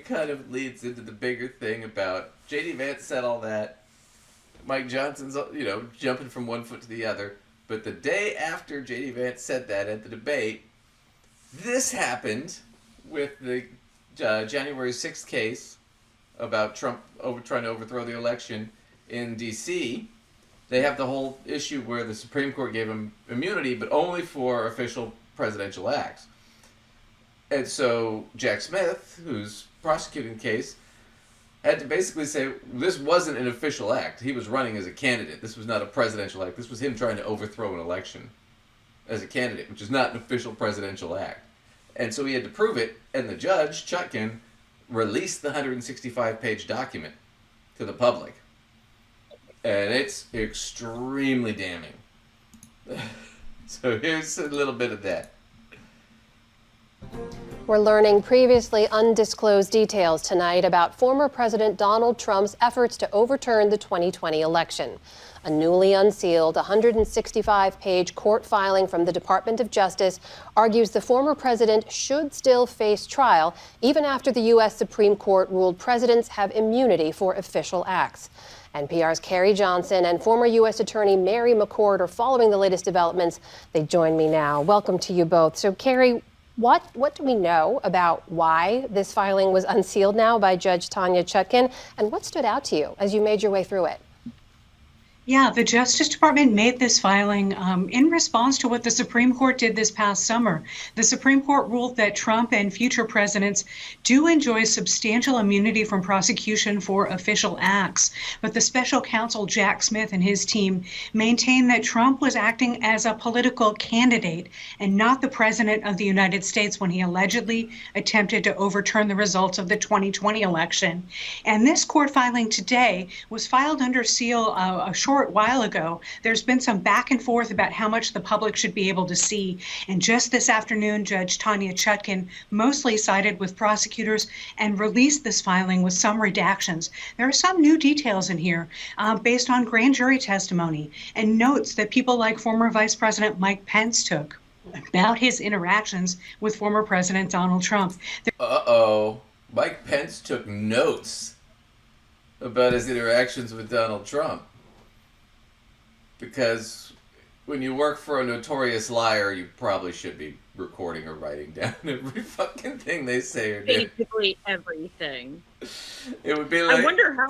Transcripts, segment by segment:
it kind of leads into the bigger thing about J.D. Vance said all that. Mike Johnson's, jumping from one foot to the other. But the day after J.D. Vance said that at the debate, this happened with the January 6th case about Trump trying to overthrow the election in D.C. They have the whole issue where the Supreme Court gave him immunity, but only for official presidential acts. And so Jack Smith, who's prosecuting the case, had to basically say this wasn't an official act. He was running as a candidate. This was not a presidential act. This was him trying to overthrow an election as a candidate, which is not an official presidential act. And so he had to prove it, and the judge, Chutkan, released the 165-page document to the public. And it's extremely damning. So here's a little bit of that. We're learning previously undisclosed details tonight about former President Donald Trump's efforts to overturn the 2020 election. A newly unsealed 165-page court filing from the Department of Justice argues the former president should still face trial even after the U.S. Supreme Court ruled presidents have immunity for official acts. NPR's Carrie Johnson and former U.S. Attorney Mary McCord are following the latest developments. They join me now. Welcome to you both. So, Carrie, what do we know about why this filing was unsealed now by Judge Tanya Chutkan, and what stood out to you as you made your way through it? Yeah, the Justice Department made this filing in response to what the Supreme Court did this past summer. The Supreme Court ruled that Trump and future presidents do enjoy substantial immunity from prosecution for official acts. But the special counsel, Jack Smith, and his team maintain that Trump was acting as a political candidate and not the president of the United States when he allegedly attempted to overturn the results of the 2020 election. And this court filing today was filed under seal a short while ago. There's been some back and forth about how much the public should be able to see. And just this afternoon, Judge Tanya Chutkan mostly sided with prosecutors and released this filing with some redactions. There are some new details in here based on grand jury testimony and notes that people like former Vice President Mike Pence took about his interactions with former President Donald Trump. Mike Pence took notes about his interactions with Donald Trump. Because when you work for a notorious liar, you probably should be recording or writing down every fucking thing they say or do. Basically everything. It would be like, I wonder how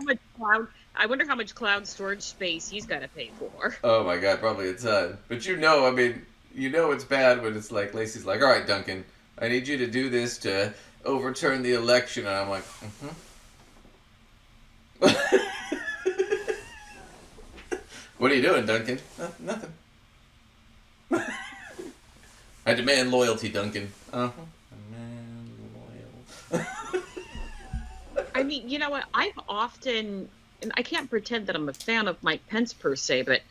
much cloud storage space he's got to pay for. Oh my god, probably a ton. But it's bad when it's like Lacey's like, all right, Duncan, I need you to do this to overturn the election, and I'm like, What are you doing, Duncan? Nothing. I demand loyalty, Duncan. Demand loyal. I mean, you know what? I've often, and I can't pretend that I'm a fan of Mike Pence per se, but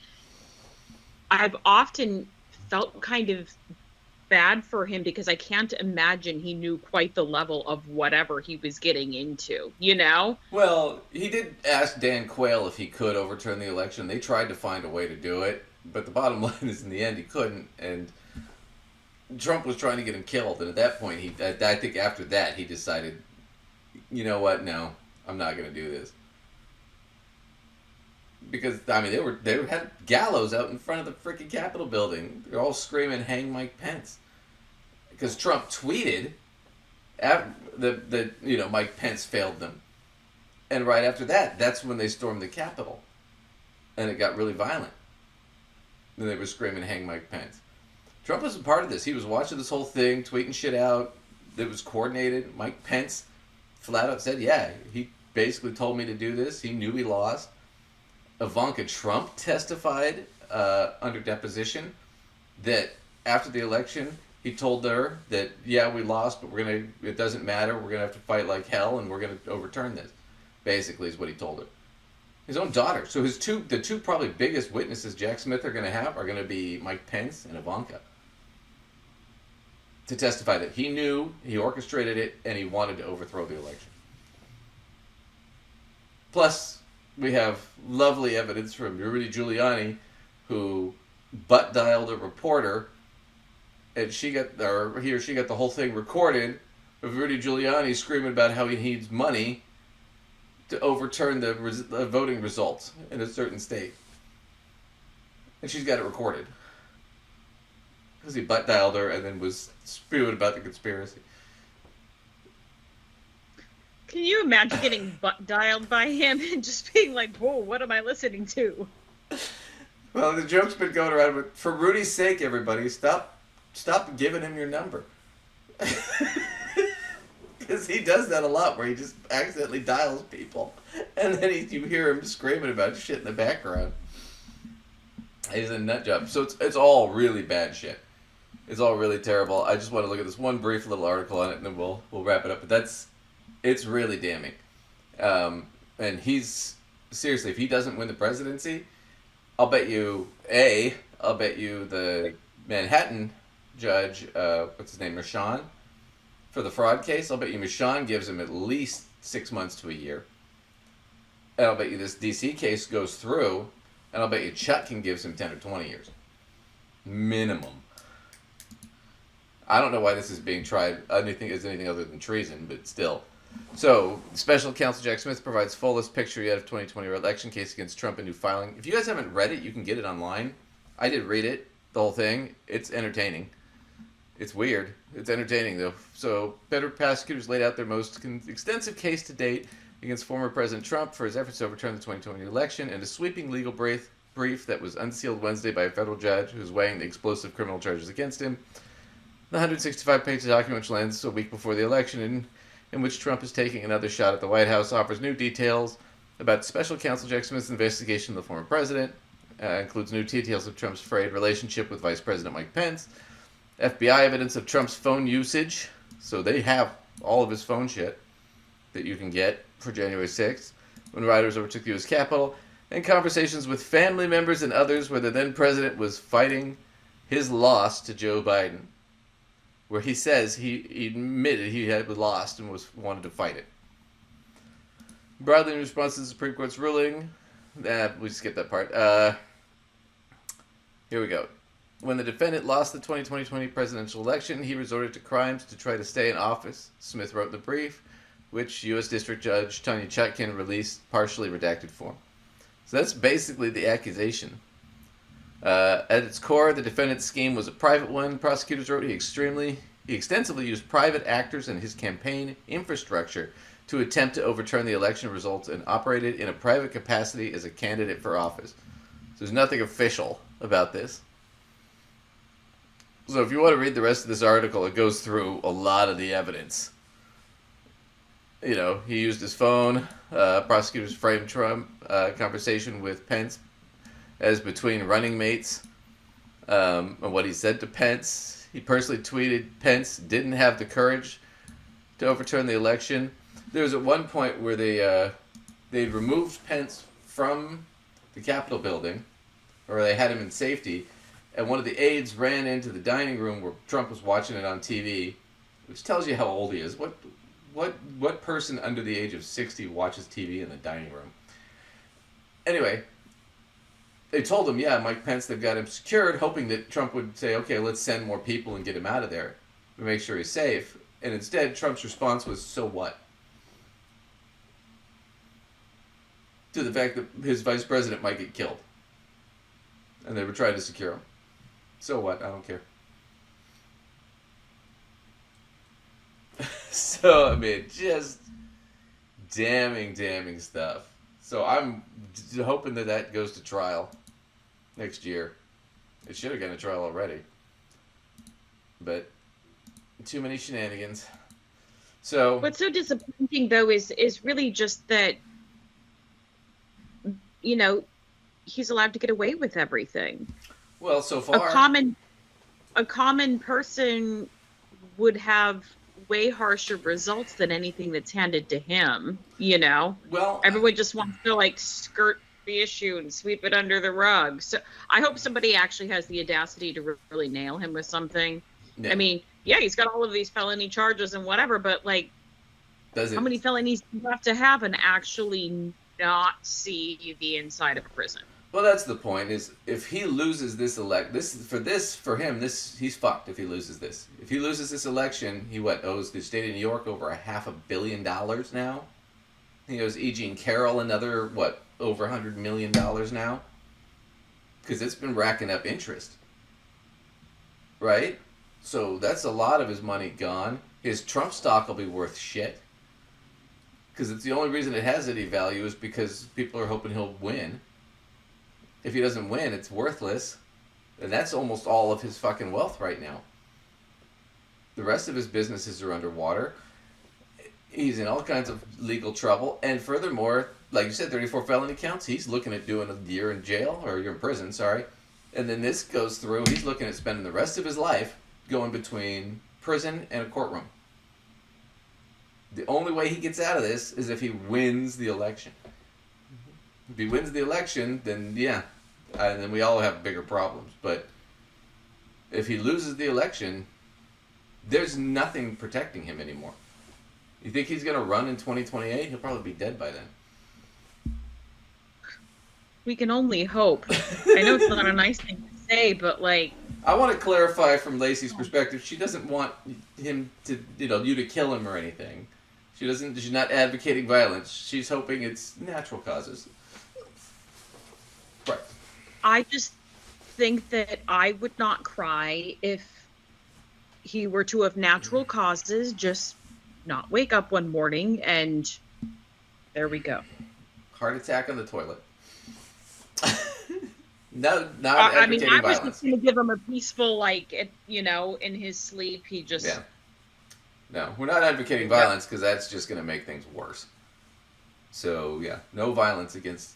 I've often felt kind of bad for him because I can't imagine he knew quite the level of whatever he was getting into, you know? Well, he did ask Dan Quayle if he could overturn the election. They tried to find a way to do it, but the bottom line is in the end he couldn't, and Trump was trying to get him killed, and at that point, I think after that, he decided, you know what, no, I'm not going to do this. Because, I mean, they had gallows out in front of the freaking Capitol building. They're all screaming, hang Mike Pence. Because Trump tweeted that Mike Pence failed them. And right after that, that's when they stormed the Capitol. And it got really violent. And they were screaming, hang Mike Pence. Trump wasn't part of this. He was watching this whole thing, tweeting shit out. It was coordinated. Mike Pence flat out said, yeah, he basically told me to do this. He knew he lost. Ivanka Trump testified under deposition that after the election, he told her that, yeah, we lost, but it doesn't matter. We're going to have to fight like hell, and we're going to overturn this, basically, is what he told her. His own daughter. So the two probably biggest witnesses Jack Smith are going to be Mike Pence and Ivanka, to testify that he knew, he orchestrated it, and he wanted to overthrow the election. Plus, we have lovely evidence from Rudy Giuliani, who butt dialed a reporter, and he or she got the whole thing recorded of Rudy Giuliani screaming about how he needs money to overturn the voting results in a certain state. And she's got it recorded. Because he butt dialed her and then was spewing about the conspiracy. Can you imagine getting butt dialed by him and just being like, whoa, what am I listening to? Well, the joke's been going around, but for Rudy's sake, everybody, stop giving him your number. Because he does that a lot, where he just accidentally dials people, and then you hear him screaming about shit in the background. He's a nut job. So it's all really bad shit. It's all really terrible. I just want to look at this one brief little article on it, and then we'll wrap it up. But it's really damning. And he's seriously, if he doesn't win the presidency, I'll bet you the Manhattan judge, what's his name, Merchan, for the fraud case, I'll bet you Merchan gives him at least 6 months to a year. And I'll bet you this DC case goes through, and I'll bet you Chutkan gives him 10 or 20 years. Minimum. I don't know why this is being tried as anything other than treason, but still. So, Special Counsel Jack Smith provides fullest picture yet of 2020 election case against Trump in new filing. If you guys haven't read it, you can get it online. I did read it, the whole thing. It's entertaining. It's weird. It's entertaining, though. So, federal prosecutors laid out their most extensive case to date against former President Trump for his efforts to overturn the 2020 election, and a sweeping legal brief that was unsealed Wednesday by a federal judge who's weighing the explosive criminal charges against him. The 165-page document, which lands a week before the election, in which Trump is taking another shot at the White House, offers new details about Special Counsel Jack Smith's investigation of the former president, includes new details of Trump's frayed relationship with Vice President Mike Pence, FBI evidence of Trump's phone usage, so they have all of his phone shit that you can get for January 6th, when rioters overtook the U.S. Capitol, and conversations with family members and others where the then president was fighting his loss to Joe Biden, where he says he admitted he had lost and wanted to fight it. Broadly in response to the Supreme Court's ruling, we skipped that part. Here we go. When the defendant lost the 2020 presidential election, he resorted to crimes to try to stay in office, Smith wrote in the brief, which U.S. District Judge Tanya Chutkan released partially redacted form. So that's basically the accusation. At its core, the defendant's scheme was a private one. Prosecutors wrote he extensively used private actors and his campaign infrastructure to attempt to overturn the election results and operated in a private capacity as a candidate for office. So there's nothing official about this. So if you want to read the rest of this article, it goes through a lot of the evidence. You know, he used his phone. Prosecutors framed Trump conversation with Pence as between running mates, and what he said to Pence. He personally tweeted Pence didn't have the courage to overturn the election. There was at one point where they removed Pence from the Capitol building, or they had him in safety, and one of the aides ran into the dining room where Trump was watching it on TV, which tells you how old he is. What person under the age of 60 watches TV in the dining room? Anyway, they told him, yeah, Mike Pence, they've got him secured, hoping that Trump would say, okay, let's send more people and get him out of there to make sure he's safe. And instead, Trump's response was, so what? To the fact that his vice president might get killed. And they were trying to secure him. So what? I don't care. So, I mean, just damning stuff. So I'm hoping that goes to trial next year. It should have gone to trial already. But too many shenanigans. So What's so disappointing, though, is really just that, you know, he's allowed to get away with everything. Well, so far, a common person would have way harsher results than anything that's handed to him, you know? well, Everyone just wants to, like, skirt the issue and sweep it under the rug. So I hope somebody actually has the audacity to really nail him with something. yeah, I mean, yeah, he's got all of these felony charges and whatever, but, like, how many felonies do you have to have and actually not see the inside of a prison? Well, that's the point. Is if he loses this for him, he's fucked. If he loses this, this election, he owes the state of New York over $500 million now. He owes E. Jean Carroll another over $100 million now, because it's been racking up interest, right? So that's a lot of his money gone. His Trump stock will be worth shit, because it's the only reason it has any value is because people are hoping he'll win. If he doesn't win, it's worthless. And that's almost all of his fucking wealth right now. The rest of his businesses are underwater. He's in all kinds of legal trouble. And furthermore, like you said, 34 felony counts. He's looking at doing a year in jail, or you're in prison, sorry. And then this goes through. He's looking at spending the rest of his life going between prison and a courtroom. The only way he gets out of this is if he wins the election. If he wins the election, then yeah, and then we all have bigger problems. But if he loses the election, there's nothing protecting him anymore. You think he's going to run in 2028? He'll probably be dead by then. We can only hope. I know it's not a nice thing to say, but like... I want to clarify from Lacey's perspective. She doesn't want him to, you to kill him or anything. She's not advocating violence. She's hoping it's natural causes. Right. I just think that I would not cry if he were to have natural causes, just not wake up one morning and there we go. Heart attack on the toilet. No, not advocating I was violence. just going to give him a peaceful, in his sleep, he just... Yeah. No, we're not advocating violence because that's just going to make things worse. So, yeah, no violence against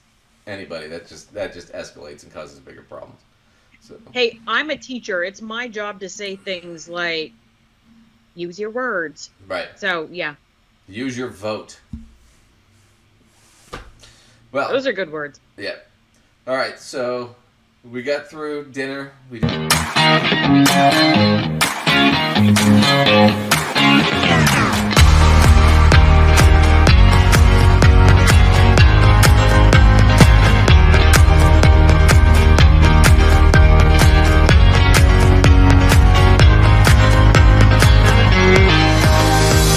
anybody. That just escalates and causes bigger problems. So. Hey, I'm a teacher. It's my job to say things like, use your words. Right. So, yeah. Use your vote. Well, those are good words. Yeah. All right, so we got through dinner. We did.